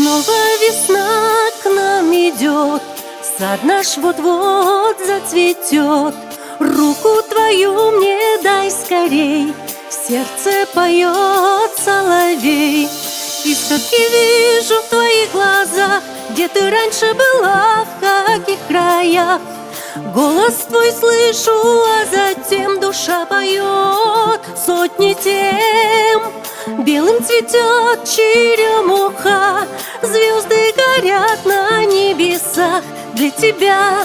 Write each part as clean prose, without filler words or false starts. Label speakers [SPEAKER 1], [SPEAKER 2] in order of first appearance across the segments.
[SPEAKER 1] Снова весна к нам идет, сад наш вот-вот зацветет. Руку твою мне дай скорей, в сердце поет соловей. Истоки вижу в твоих глазах, где ты раньше была, в каких краях. Голос твой слышу, а затем душа поет сотни тем. Белым цветет черемуха, звезды горят на небесах. Для тебя,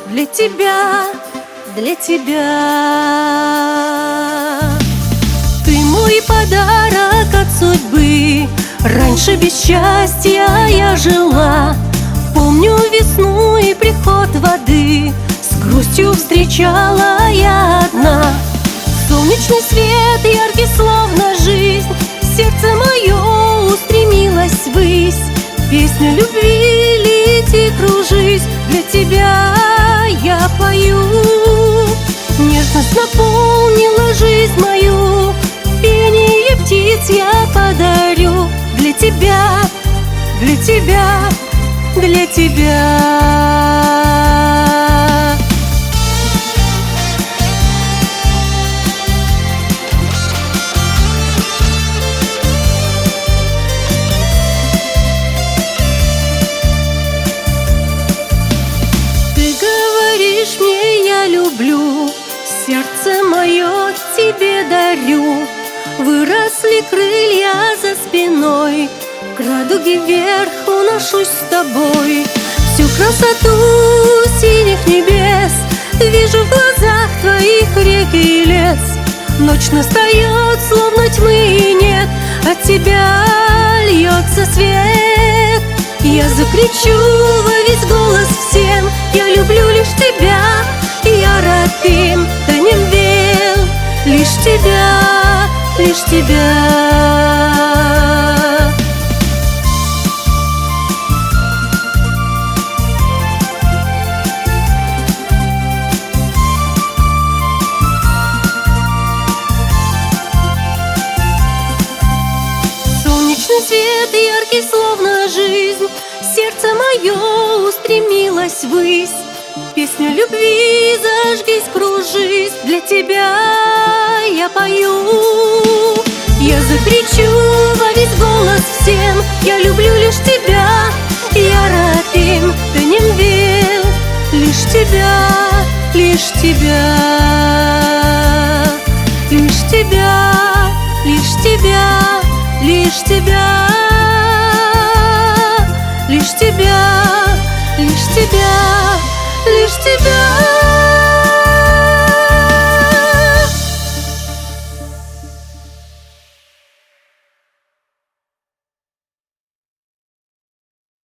[SPEAKER 1] для тебя, для тебя. Ты мой подарок от судьбы, раньше без счастья я жила. Помню весну и приход воды, с грустью встречала я одна. Солнечный свет, яркий словно жизнь, сердце мое устремилось ввысь. Песня любви, лети, кружись, для тебя я пою. Нежность наполнила жизнь мою, пение птиц я подарю. Для тебя, для тебя, для тебя. Ты говоришь мне, я люблю, сердце мое тебе дарю. Выросли крылья за спиной, к радуге вверх уношусь с тобой. Всю красоту синих небес вижу в глазах твоих, реки и лес. Ночь настает, словно тьмы нет, от тебя льется свет. Я закричу во весь голос всем: я люблю лишь тебя, я рабин Танемвел, лишь тебя, лишь тебя. Солнечный свет, яркий словно жизнь, сердце мое устремилось ввысь. Песню любви зажгись, кружись, для тебя я пою. Я закричу во весь голос всем: я люблю лишь тебя, я рабин Танемвел, лишь тебя, лишь тебя, лишь тебя, лишь тебя, лишь тебя, лишь тебя, лишь тебя, лишь тебя.